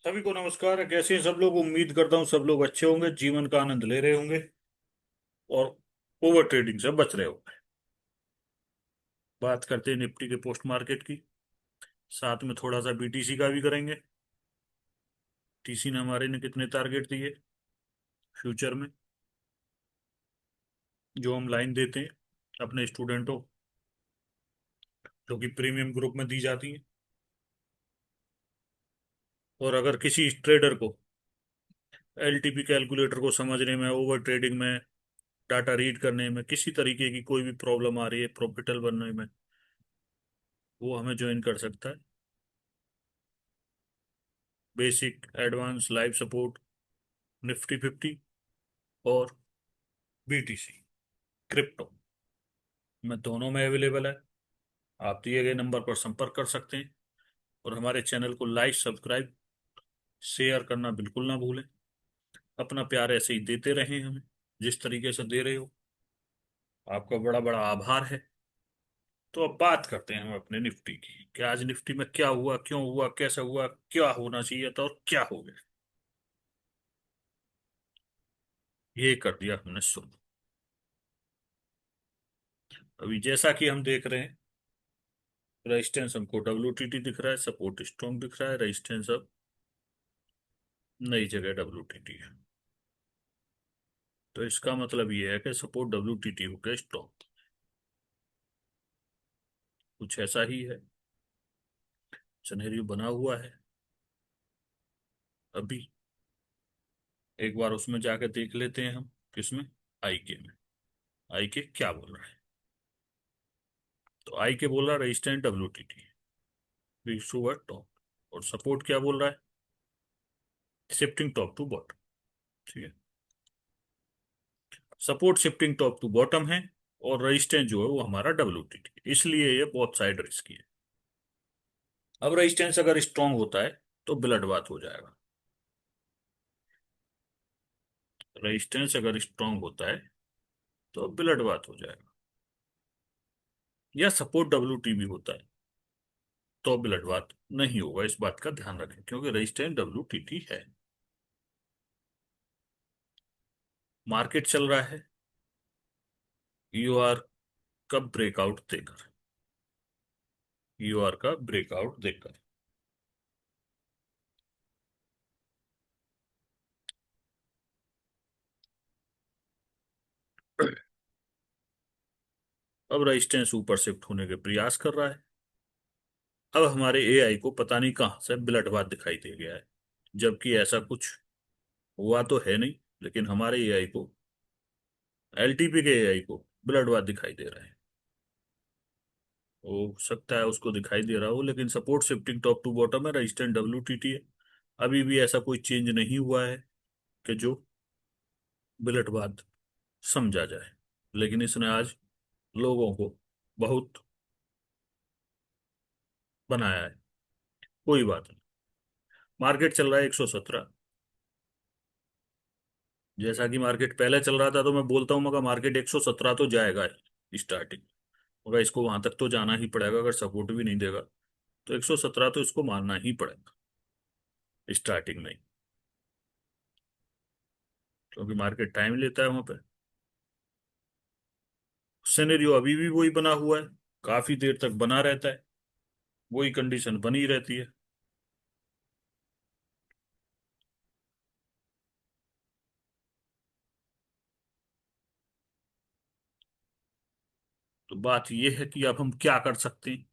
सभी को नमस्कार। कैसे हैं सब लोग? उम्मीद करता हूँ सब लोग अच्छे होंगे, जीवन का आनंद ले रहे होंगे और ओवर ट्रेडिंग से बच रहे होंगे। बात करते हैं निफ्टी के पोस्ट मार्केट की, साथ में थोड़ा सा बीटीसी का भी करेंगे। टीसी ने हमारे ने कितने टारगेट दिए फ्यूचर में, जो हम लाइन देते हैं अपने स्टूडेंटों, जो कि प्रीमियम ग्रुप में दी जाती है। और अगर किसी ट्रेडर को एलटीपी कैलकुलेटर को समझने में, ओवर ट्रेडिंग में, डाटा रीड करने में किसी तरीके की कोई भी प्रॉब्लम आ रही है प्रॉफिटेबल बनने में, वो हमें ज्वाइन कर सकता है। Basic, advance, live support, Nifty 50 और बीटीसी क्रिप्टो में, दोनों में अवेलेबल है। आप दिए गए नंबर पर संपर्क कर सकते हैं और हमारे चैनल को लाइक, सब्सक्राइब, शेयर करना बिल्कुल ना भूलें। अपना प्यार ऐसे ही देते रहें हमें, जिस तरीके से दे रहे हो। आपका बड़ा बड़ा आभार है। तो अब बात करते हैं हम अपने निफ्टी की कि आज निफ्टी में क्या हुआ, क्यों हुआ, कैसे हुआ, क्या होना चाहिए था और क्या हो गया। ये कर दिया हमने शुरू। अभी जैसा कि हम देख रहे हैं, रेजिस्टेंस हमको डब्ल्यूटीटी दिख रहा है, सपोर्ट स्ट्रॉन्ग दिख रहा है, रेजिस्टेंस अब नई जगह डब्ल्यूटीटी है। तो इसका मतलब ये है कि सपोर्ट डब्ल्यूटीटी हो गया स्ट्रॉन्ग। कुछ ऐसा ही है, सिनेरियो बना हुआ है। अभी एक बार उसमें जाके देख लेते हैं हम, किसमें, आई के में। आई के क्या बोल रहा है? तो आई के बोल रहा है रेजिस्टेंस डब्ल्यूटीटी, टॉप। और सपोर्ट क्या बोल रहा है? Shifting top to bottom. ठीक है, support shifting top to bottom है और रेजिस्टेंस जो है वो हमारा डब्ल्यूटीटी, इसलिए ये बहुत साइड रिस्की है। अब रेजिस्टेंस अगर स्ट्रांग होता है तो ब्लड बात हो जाएगा। रेजिस्टेंस अगर स्ट्रांग होता है तो ब्लड बात हो जाएगा, या सपोर्ट डब्ल्यूटी भी होता है तो ब्लड बात नहीं होगा। इस बात का ध्यान रखें, क्योंकि रेजिस्टेंस डब्ल्यूटीटी है। मार्केट चल रहा है यूआर का ब्रेकआउट देकर, यूआर का ब्रेकआउट देकर। अब रेजिस्टेंस ऊपर शिफ्ट होने के प्रयास कर रहा है। अब हमारे एआई को पता नहीं कहां से ब्लड बात दिखाई दे गया है, जबकि ऐसा कुछ हुआ तो है नहीं। लेकिन हमारे एआई को, एलटीपी के एआई को ब्लड बात दिखाई दे रहा है। हो सकता है उसको दिखाई दे रहा हो, लेकिन support shifting top to bottom है, रेजिस्टेंस डब्ल्यूटीटी है। अभी भी ऐसा कोई चेंज नहीं हुआ है कि जो बुलेट बात समझा जाए। लेकिन इसने आज लोगों को बहुत बनाया है। कोई बात नहीं। मार्केट चल रहा है 117। जैसा कि मार्केट पहले चल रहा था तो मैं बोलता हूँ, मगर मार्केट 117 तो जाएगा ही स्टार्टिंग। मगर इसको वहां तक तो जाना ही पड़ेगा। अगर सपोर्ट भी नहीं देगा तो 117 तो इसको मारना ही पड़ेगा स्टार्टिंग में ही, क्योंकि मार्केट टाइम लेता है वहां पे। सिनेरियो अभी भी वही बना हुआ है, काफी देर तक बना रहता है, वही कंडीशन बनी रहती है। तो बात यह है कि अब हम क्या कर सकते हैं।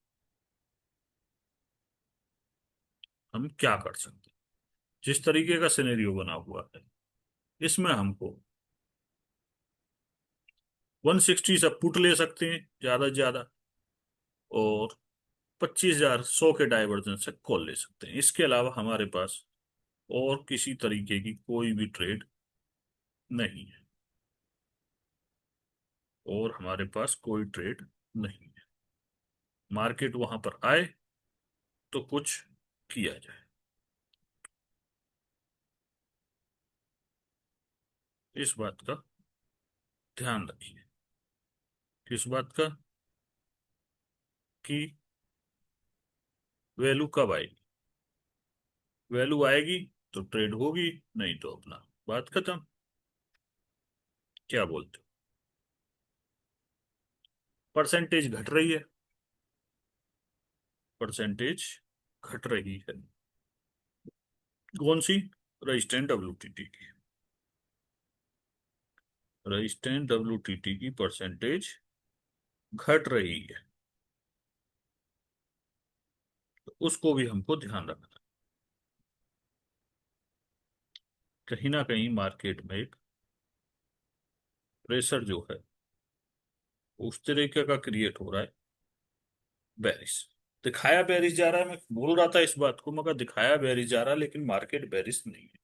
हम क्या कर सकते हैं, जिस तरीके का सिनेरियो बना हुआ है, इसमें हमको 160 से पुट ले सकते हैं ज्यादा से ज्यादा, और 25,000 100 के डाइवर्जन से कॉल ले सकते हैं। इसके अलावा हमारे पास और किसी तरीके की कोई भी ट्रेड नहीं है, और हमारे पास कोई ट्रेड नहीं है। मार्केट वहां पर आए तो कुछ किया जाए। इस बात का ध्यान रखिए। किस बात का? कि वैल्यू कब आएगी। वैल्यू आएगी तो ट्रेड होगी, नहीं तो अपना बात खत्म। क्या बोलते हो? परसेंटेज घट रही है। परसेंटेज घट रही है। कौन सी? रजिस्टेंस डब्ल्यूटीटी की। रजिस्टेंस डब्ल्यूटीटी की परसेंटेज घट रही है, तो उसको भी हमको ध्यान रखना है। कहीं ना कहीं मार्केट में एक प्रेशर जो है उस तरीके का क्रिएट हो रहा है, बेरिश। दिखाया बेरिश जा रहा है, मैं बोल रहा था इस बात को, मगर दिखाया बेरिश जा रहा है लेकिन मार्केट बेरिश नहीं है।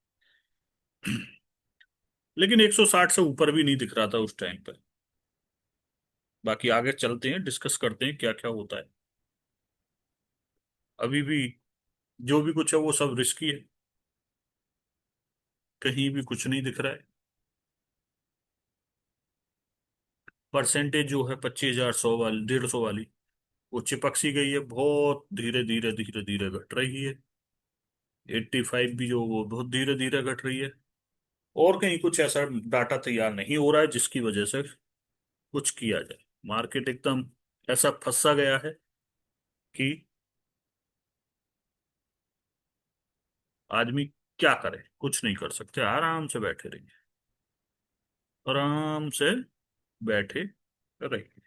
लेकिन 160 से ऊपर भी नहीं दिख रहा था उस टाइम पे। बाकी आगे चलते हैं, डिस्कस करते हैं क्या क्या होता है। अभी भी जो भी कुछ है वो सब रिस्की है, कहीं भी कुछ नहीं दिख रहा है। परसेंटेज जो है 25,100 वाली, 150 वाली, वो चिपक सी गई है, बहुत धीरे धीरे धीरे धीरे घट रही है। 85 भी जो, वो बहुत धीरे धीरे घट रही है। और कहीं कुछ ऐसा डाटा तैयार नहीं हो रहा है जिसकी वजह से कुछ किया जाए। मार्केट एकदम ऐसा फंसा गया है कि आदमी क्या करे, कुछ नहीं कर सकते, आराम से बैठे रहिए, आराम से बैठे रहिए।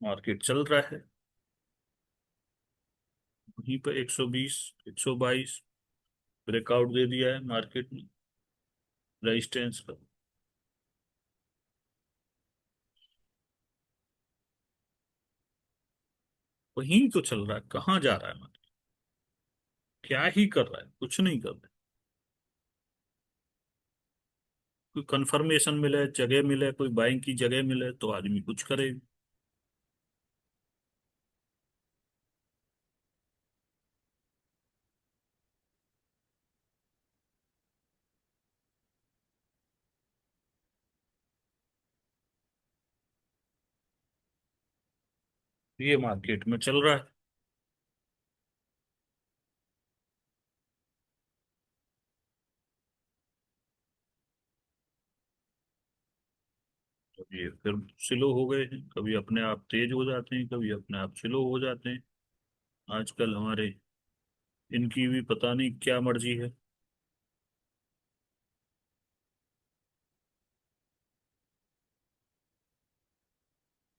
मार्केट चल रहा है वहीं पर 120, 122 ब्रेकआउट दे दिया है मार्केट ने रेजिस्टेंस का। वहीं तो चल रहा है, कहाँ जा रहा है मार्केट? क्या ही कर रहा है? कुछ नहीं कर रहा है। कोई कंफर्मेशन मिले, जगह मिले, कोई बाइंग की जगह मिले तो आदमी कुछ करे। ये मार्केट में चल रहा है। तो ये फिर स्लो हो गए हैं, कभी अपने आप तेज हो जाते हैं, कभी अपने आप स्लो हो जाते हैं। आजकल हमारे इनकी भी पता नहीं क्या मर्जी है।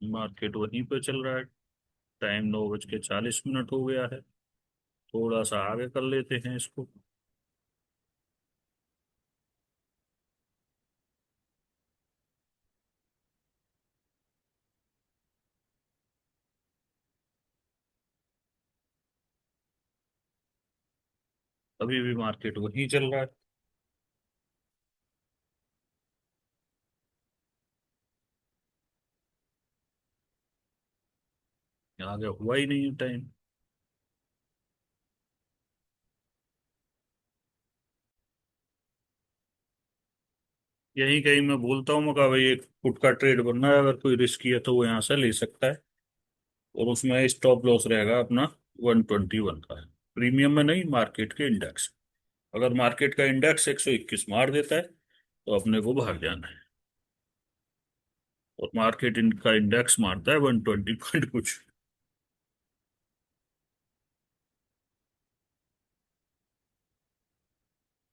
मार्केट वहीं पे चल रहा है। टाइम 9:40 हो गया है। थोड़ा सा आगे कर लेते हैं इसको। अभी भी मार्केट वहीं चल रहा है। आगे हुआ ही नहीं है टाइम। यही कहीं मैं बोलता हूँ, मैं कहा भाई एक फुट का ट्रेड बनना है, अगर कोई रिस्की है तो वो यहाँ से ले सकता है। और उसमें स्टॉप लॉस रहेगा अपना 121 का। प्रीमियम में नहीं, मार्केट के इंडेक्स। अगर मार्केट का इंडेक्स 121 मार देता है तो अपने को भाग जाना है। और मार्केट इनका इंडेक्स मारता है 120 पॉइंट कुछ।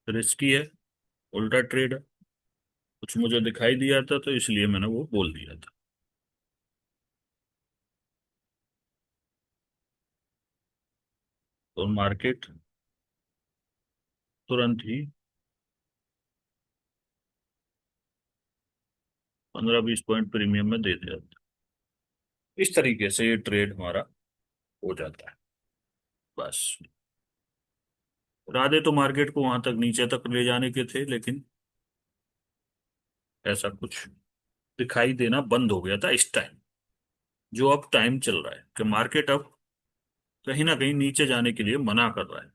रिस्की है, उल्टा ट्रेड है। कुछ मुझे दिखाई दिया था तो इसलिए मैंने वो बोल दिया था। तो मार्केट तुरंत ही 15-20 पॉइंट प्रीमियम में दे दिया था। इस तरीके से ये ट्रेड हमारा हो जाता है। बस। इरादे तो मार्केट को वहां तक, नीचे तक ले जाने के थे, लेकिन ऐसा कुछ दिखाई देना बंद हो गया था इस टाइम। जो अब टाइम चल रहा है कि मार्केट अब कहीं ना कहीं नीचे जाने के लिए मना कर रहा है।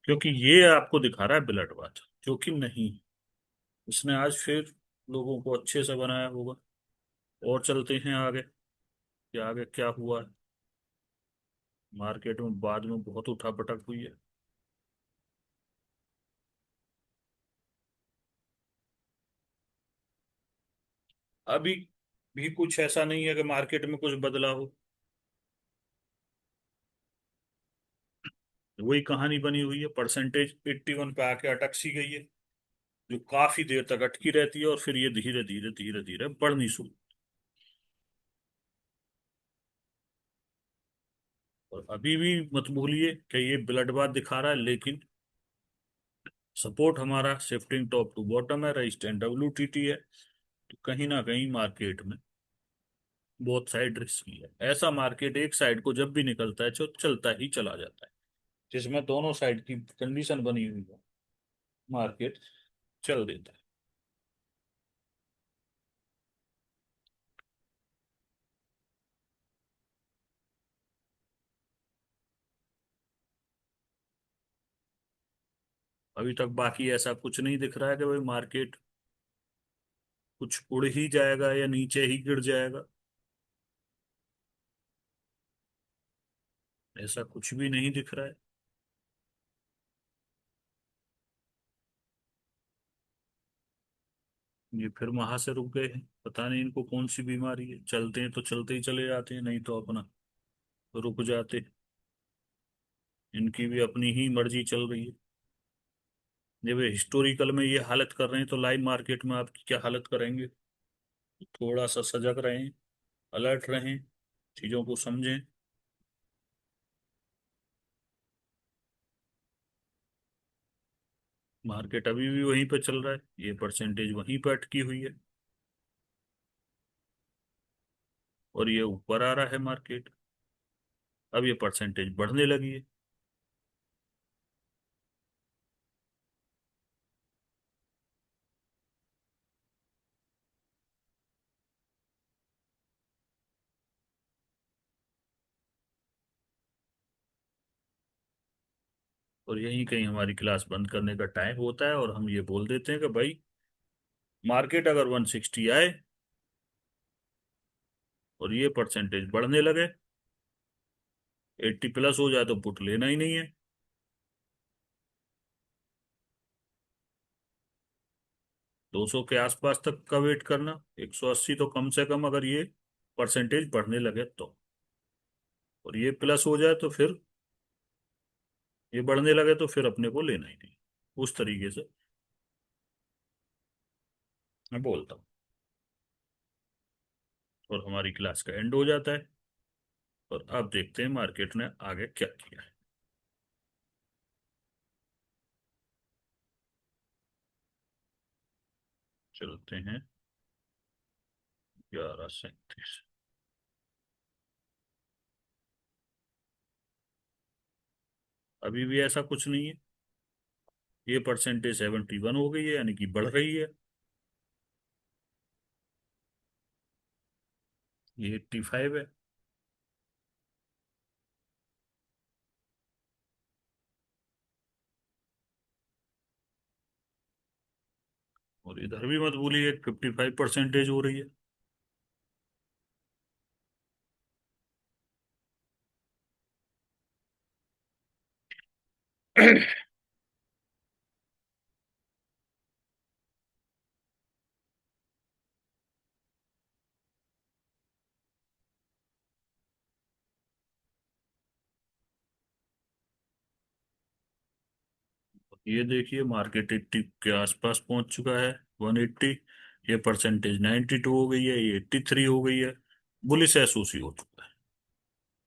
क्योंकि ये आपको दिखा रहा है ब्लड बाथ, जो कि नहीं। इसने आज फिर लोगों को अच्छे से बनाया होगा। और चलते हैं आगे कि आगे क्या हुआ है। मार्केट में बाद में बहुत उठापटक हुई है। अभी भी कुछ ऐसा नहीं है कि मार्केट में कुछ बदला हो। वही कहानी बनी हुई है, परसेंटेज 81 पे आके अटक सी गई है, जो काफी देर तक अटकी रहती है और फिर ये धीरे धीरे धीरे धीरे बढ़नी शुरू। और अभी भी मत भूलिए कि ये ब्लड बाथ दिखा रहा है, लेकिन सपोर्ट हमारा शिफ्टिंग टॉप टू बॉटम है, रेजिस्टेंस WTT है। तो कहीं ना कहीं मार्केट में बहुत साइड रिस्क है। ऐसा मार्केट एक साइड को जब भी निकलता है तो चलता ही चला जाता है, जिसमें दोनों साइड की कंडीशन बनी हुई है, मार्केट चल देता है। अभी तक बाकी ऐसा कुछ नहीं दिख रहा है कि भाई मार्केट कुछ उड़ ही जाएगा या नीचे ही गिर जाएगा। ऐसा कुछ भी नहीं दिख रहा है। ये फिर वहां से रुक गए हैं, पता नहीं इनको कौन सी बीमारी है। चलते हैं तो चलते ही चले जाते हैं, नहीं तो अपना रुक जाते। इनकी भी अपनी ही मर्जी चल रही है। जब ये हिस्टोरिकल में ये हालत कर रहे हैं तो लाइव मार्केट में आपकी क्या हालत करेंगे। थोड़ा सा सजग रहें, अलर्ट रहें, चीजों को समझें। मार्केट अभी भी वहीं पे चल रहा है, ये परसेंटेज वहीं पे अटकी हुई है और ये ऊपर आ रहा है मार्केट। अब ये परसेंटेज बढ़ने लगी है। और यहीं कहीं हमारी क्लास बंद करने का टाइम होता है और हम ये बोल देते हैं कि भाई मार्केट अगर 160 आए और ये परसेंटेज बढ़ने लगे, 80 प्लस हो जाए तो पुट लेना ही नहीं है। 200 के आसपास तक का वेट करना, 180 तो कम से कम, अगर ये परसेंटेज बढ़ने लगे तो। और ये प्लस हो जाए तो फिर, ये बढ़ने लगे तो फिर अपने को लेना ही नहीं। उस तरीके से मैं बोलता हूँ। और हमारी क्लास का एंड हो जाता है। और अब देखते हैं मार्केट ने आगे क्या किया है। चलते हैं 11:37। अभी भी ऐसा कुछ नहीं है। ये परसेंटेज 71 हो गई है, यानी कि बढ़ रही है। ये 85 है। और इधर भी मत भूलिए 55% हो रही है। ये देखिए मार्केट 80 के आसपास पहुंच चुका है, 180। ये परसेंटेज 92 हो गई है, ये 83 हो गई है। बुलिश एसोसी हो चुका है।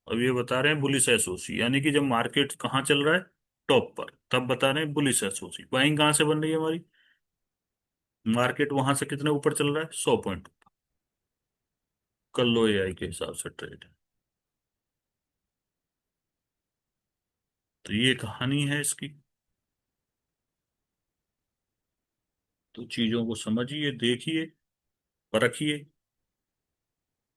अब ये बता रहे हैं बुलिश एसोसी, यानी कि जब मार्केट कहाँ चल रहा है, टॉप पर, तब बता रहे हैं बुलिश एसोसी। बाइंग कहाँ से बन रही है हमारी, मार्केट वहां से कितने ऊपर चल रहा है, 100 पॉइंट। कर लो AI के हिसाब से ट्रेड। तो ये कहानी है इसकी। तो चीजों को समझिए, देखिए, परखिए।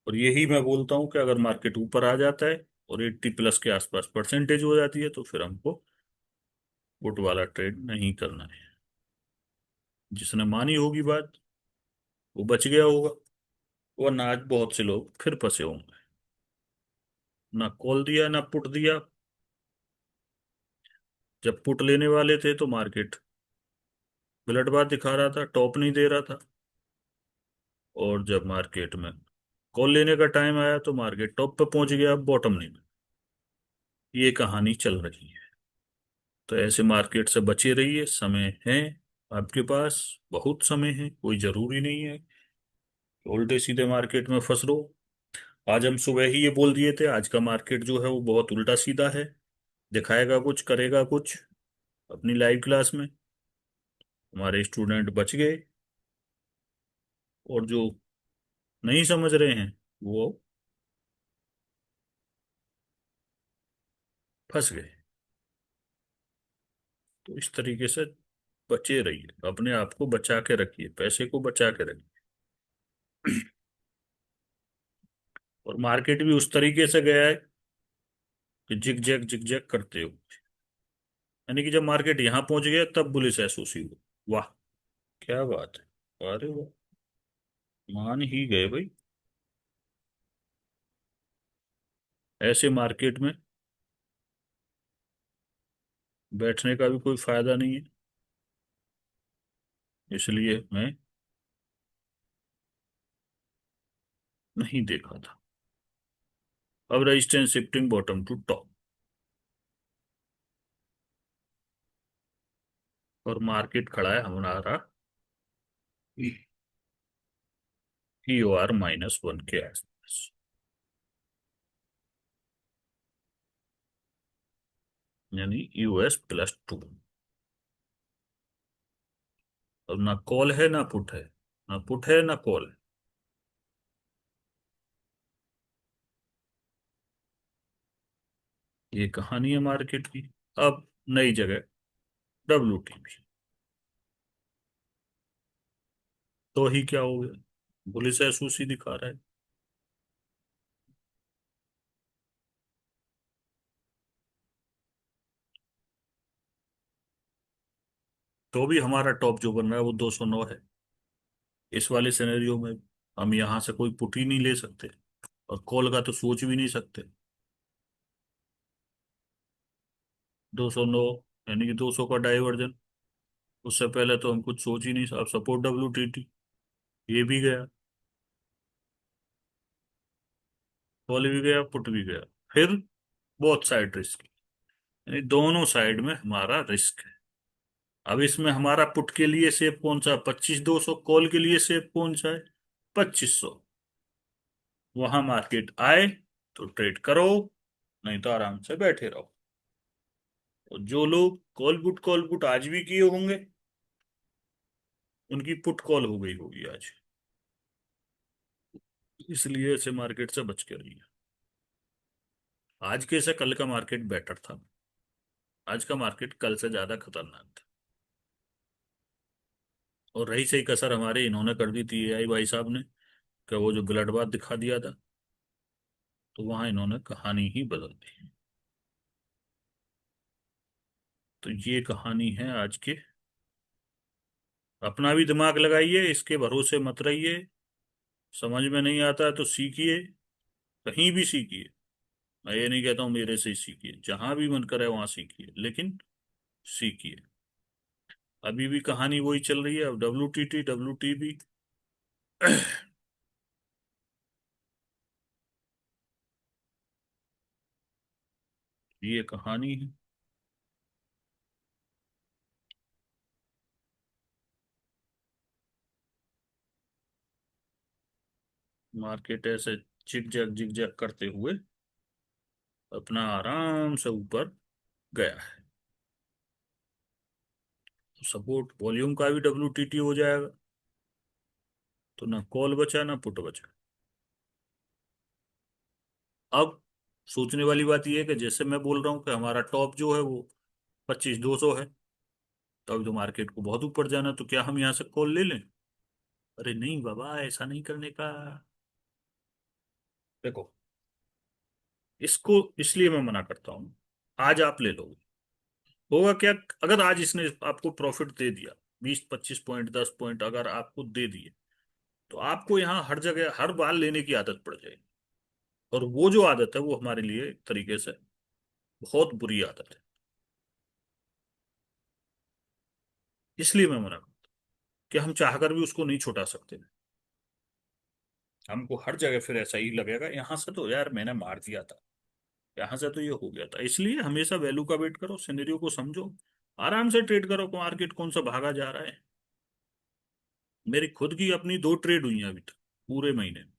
और यही मैं बोलता हूँ कि अगर मार्केट ऊपर आ जाता है और 80 प्लस के आसपास परसेंटेज हो जाती है तो फिर हमको पुट वाला ट्रेड नहीं करना है। जिसने मानी होगी बात वो बच गया होगा, वरना आज बहुत से लोग फिर फंसे होंगे। ना कॉल दिया ना पुट दिया। जब पुट लेने वाले थे तो मार्केट गलत बात दिखा रहा था, टॉप नहीं दे रहा था। और जब मार्केट में कॉल लेने का टाइम आया तो मार्केट टॉप पे पहुंच गया, अब बॉटम नहीं में। ये कहानी चल रही है। तो ऐसे मार्केट से बचे रहिए, समय है आपके पास, बहुत समय है, कोई जरूरी नहीं है कि उल्टे सीधे मार्केट में फंस रहो। आज हम सुबह ही ये बोल दिए थे आज का मार्केट जो है वो बहुत उल्टा सीधा है, दिखाएगा कुछ करेगा कुछ। अपनी लाइव क्लास में हमारे स्टूडेंट बच गए, और जो नहीं समझ रहे हैं वो फंस गए। तो इस तरीके से बचे रहिए, अपने आप को बचा के रखिए, पैसे को बचा के रखिए। और मार्केट भी उस तरीके से गया है कि जिग जैग करते हो, यानी कि जब मार्केट यहाँ पहुंच गया तब बुलिश एसोसी हुआ। वाह, क्या बात है, अरे वाह, मान ही गए भाई। ऐसे मार्केट में बैठने का भी कोई फायदा नहीं है, इसलिए मैं नहीं देखा था। अब resistance shifting bottom to top, और मार्केट खड़ा है हमारा EOR -1 के आसपास, यानी US+2। अब ना कॉल है ना पुट है, ना पुट है ना कॉल है। ये कहानी है मार्केट की। अब नई जगह WTP, तो ही क्या हो गया, पुलिस एसोसी दिखा रहा है। तो भी हमारा टॉप जो बन रहा है वो 209 है। इस वाले सिनेरियो में हम यहां से कोई पुट ही नहीं ले सकते, और कॉल का तो सोच भी नहीं सकते। 209 यानी कि 200 का डाइवर्जन, उससे पहले तो हम कुछ सोच ही नहीं। अब सपोर्ट WTT ये भी गया, कॉल भी गया, पुट भी गया, फिर बोथ साइड रिस्क, यानी दोनों साइड में हमारा रिस्क है। अब इसमें हमारा पुट के लिए सेफ कौन सा, 25,200, कॉल के लिए सेफ कौन सा है, 2500। वहां मार्केट आए तो ट्रेड करो, नहीं तो आराम से बैठे रहो। और जो लोग कॉल पुट आज भी किए होंगे उनकी पुट कॉल हो गई होगी आज, इसलिए ऐसे मार्केट से बच के रहिए। आज के से कल का मार्केट बेटर था, आज का मार्केट कल से ज्यादा खतरनाक था। और रही सही कसर हमारे इन्होंने कर दी थी AI भाई साहब ने, कि वो जो गलतबात दिखा दिया था, तो वहां इन्होंने कहानी ही बदल दी। तो ये कहानी है आज के। अपना भी दिमाग लगाइए, इसके भरोसे मत रहिए। समझ में नहीं आता है तो सीखिए, कहीं भी सीखिए। मैं ये नहीं कहता हूँ मेरे से ही सीखिए, जहां भी मन करे वहां सीखिए, लेकिन सीखिए। अभी भी कहानी वही चल रही है, अब WTT WTB। ये कहानी है। मार्केट ऐसे जिग जैग करते हुए अपना आराम से ऊपर गया है। सपोर्ट वॉल्यूम का भी WTT हो जाएगा, तो ना कॉल बचा ना पुट बचा। अब सोचने वाली बात यह है कि जैसे मैं बोल रहा हूँ कि हमारा टॉप जो है वो 25,200 है, तो अभी तो मार्केट को बहुत ऊपर जाना, तो क्या हम यहाँ से कॉल ले लें? अरे नहीं बाबा, ऐसा नहीं करने का। देखो, इसको इसलिए मैं मना करता हूँ। आज आप ले लोगे, होगा क्या? अगर आज इसने आपको प्रॉफिट दे दिया, 20-25 पॉइंट 10 पॉइंट अगर आपको दे दिए तो आपको यहाँ हर जगह हर बार लेने की आदत पड़ जाएगी। और वो जो आदत है वो हमारे लिए एक तरीके से बहुत बुरी आदत है। इसलिए मैं मना करता हूं कि हम चाहकर भी उसको नहीं छुटा सकते। हमको हर जगह फिर ऐसा ही लगेगा, यहाँ से तो यार मैंने मार दिया था, यहाँ से तो ये हो गया था। इसलिए हमेशा वैल्यू का वेट करो, सिनेरियो को समझो, आराम से ट्रेड करो। मार्केट कौन सा भागा जा रहा है। मेरी खुद की अपनी 2 ट्रेड हुई हैं अभी तक पूरे महीने में।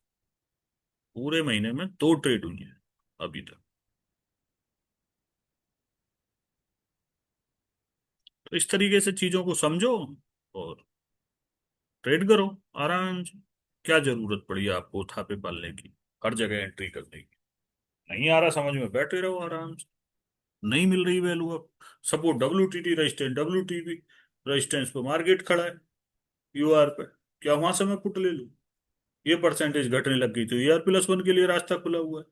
पूरे महीने में 2 ट्रेड हुई हैं अभी तक। तो इस तरीके से चीजों को समझो और ट्रेड करो आराम से। क्या जरूरत पड़ी आपको थापे पालने की, हर जगह एंट्री करने की। नहीं आ रहा समझ में, बैठे रहो आराम से। नहीं मिल रही वैल्यू अब, support WTT resistance WTP resistance पे मार्केट खड़ा है, UR पे। क्या वहां से मैं पुट ले लूं? ये परसेंटेज घटने लग गई तो ER+1 के लिए रास्ता खुला हुआ है।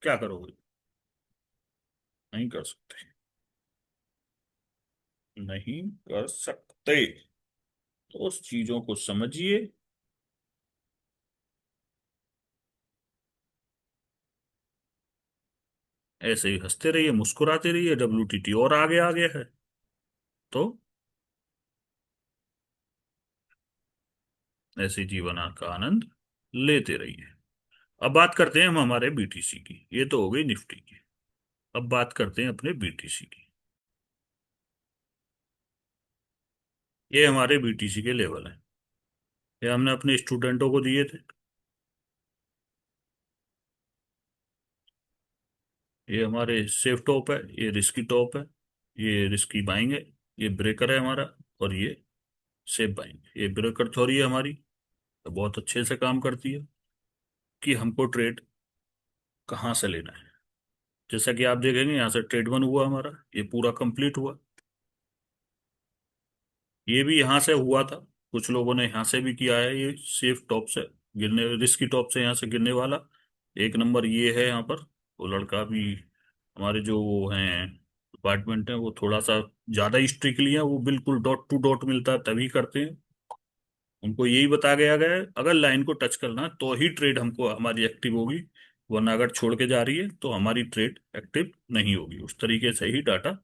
क्या करोगे? नहीं कर सकते। नहीं कर सकते। तो उस चीजों को समझिए। ऐसे ही हंसते रहिए, मुस्कुराते रहिए, WTT और आगे आ गया है। तो ऐसे जीवन का आनंद लेते रहिए। अब बात करते हैं हम हमारे BTC की। ये तो हो गई निफ्टी की। अब बात करते हैं अपने BTC की। ये हमारे BTC के लेवल हैं। ये हमने अपने स्टूडेंटों को दिए थे। ये हमारे सेफ टॉप है, ये रिस्की टॉप है, ये रिस्की बाइंग है, ये ब्रेकर है हमारा, और ये सेफ बाइंग। ये ब्रेकर थ्योरी है हमारी, तो बहुत अच्छे से काम करती है कि हमको ट्रेड कहाँ से लेना है। जैसा कि आप देखेंगे यहाँ से ट्रेड 1 हुआ हमारा, ये पूरा कंप्लीट हुआ। ये भी यहाँ से हुआ था, कुछ लोगों ने यहाँ से भी किया है। ये सेफ टॉप से गिरने, रिस्की टॉप से यहाँ से गिरने वाला एक नंबर ये है यहाँ पर। वो लड़का भी, हमारे जो वो हैं डिपार्टमेंट है, वो थोड़ा सा ज्यादा स्ट्रिक्टली है। वो बिल्कुल डॉट टू डॉट मिलता है तभी करते हैं। उनको यही बता गया है अगर लाइन को टच करना है तो ही ट्रेड हमको हमारी एक्टिव होगी, वरना अगर छोड़ के जा रही है तो हमारी ट्रेड एक्टिव नहीं होगी। उस तरीके से ही डाटा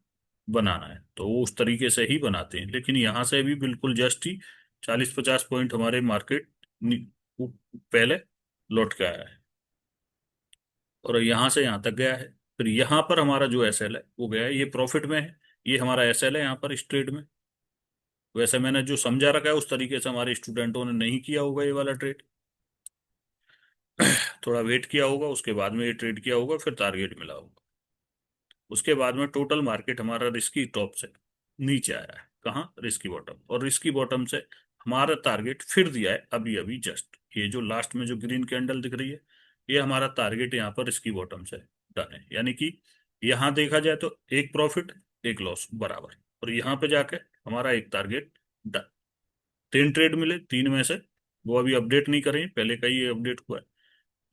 बनाना है, तो वो उस तरीके से ही बनाते हैं। लेकिन यहाँ से भी बिल्कुल जस्ट ही 40-50 पॉइंट हमारे मार्केट पहले लौट के आया है, और यहाँ से यहाँ तक गया है। फिर यहाँ पर हमारा जो SL है वो गया है, ये प्रॉफिट में है। ये हमारा SL है यहाँ पर इस ट्रेड में। वैसे मैंने जो समझा रखा है उस तरीके से हमारे स्टूडेंटों ने नहीं किया होगा ये वाला ट्रेड। थोड़ा वेट किया होगा, उसके बाद में ये ट्रेड किया होगा, फिर टारगेट मिला होगा। उसके बाद में टोटल मार्केट हमारा रिस्की टॉप से नीचे आया है, कहाँ? Risky bottom. और रिस्की बॉटम से हमारा टारगेट फिर दिया है अभी अभी जस्ट। ये जो लास्ट में जो ग्रीन कैंडल दिख रही है, ये हमारा टारगेट यहाँ पर रिस्की बॉटम से डन है। यानी कि यहाँ देखा जाए तो एक प्रॉफिट एक लॉस बराबर, और यहाँ पे जाके हमारा एक टारगेट डन। 3 ट्रेड मिले, 3 में से वो अभी अपडेट नहीं करें, पहले का ही अपडेट हुआ है,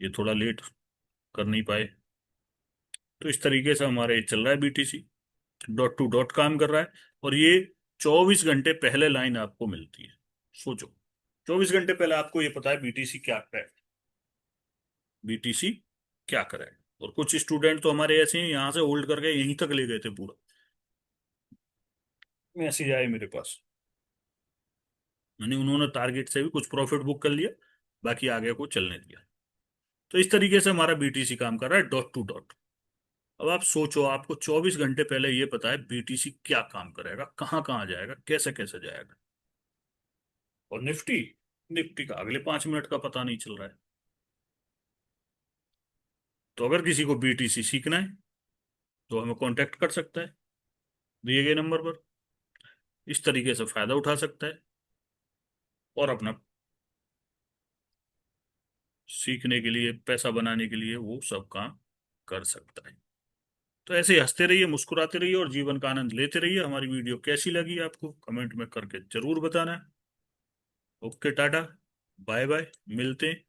ये थोड़ा लेट कर नहीं पाए। तो इस तरीके से हमारा ये चल रहा है। BTC dot to dot com कर रहा है, और ये 24 घंटे पहले लाइन आपको मिलती है। सोचो, 24 घंटे पहले आपको ये पता है BTC क्या कर रहा है। BTC क्या कर रहा है। और कुछ स्टूडेंट तो हमारे ऐसे ही यहाँ से होल्ड करके यहीं तक ले गए थे पूरा। मैसेज आए मेरे पास, यानी उन्होंने टारगेट से भी कुछ प्रॉफिट बुक कर लिया, बाकी आगे को चलने दिया। तो इस तरीके से हमारा BTC काम कर रहा है डॉट टू डॉट। अब आप सोचो, आपको 24 घंटे पहले ये पता है BTC क्या काम करेगा, कहाँ कहाँ जाएगा, कैसे कैसे जाएगा। और निफ्टी, निफ्टी का अगले 5 मिनट का पता नहीं चल रहा है। तो अगर किसी को BTC सीखना है तो हमें कांटेक्ट कर सकता है दिए गए नंबर पर। इस तरीके से फायदा उठा सकता है और अपना सीखने के लिए, पैसा बनाने के लिए वो सब काम कर सकता है। तो ऐसे ही हंसते रहिए, मुस्कुराते रहिए और जीवन का आनंद लेते रहिए। हमारी वीडियो कैसी लगी आपको कमेंट में करके जरूर बताना है। ओके, टाटा, बाय बाय, मिलते हैं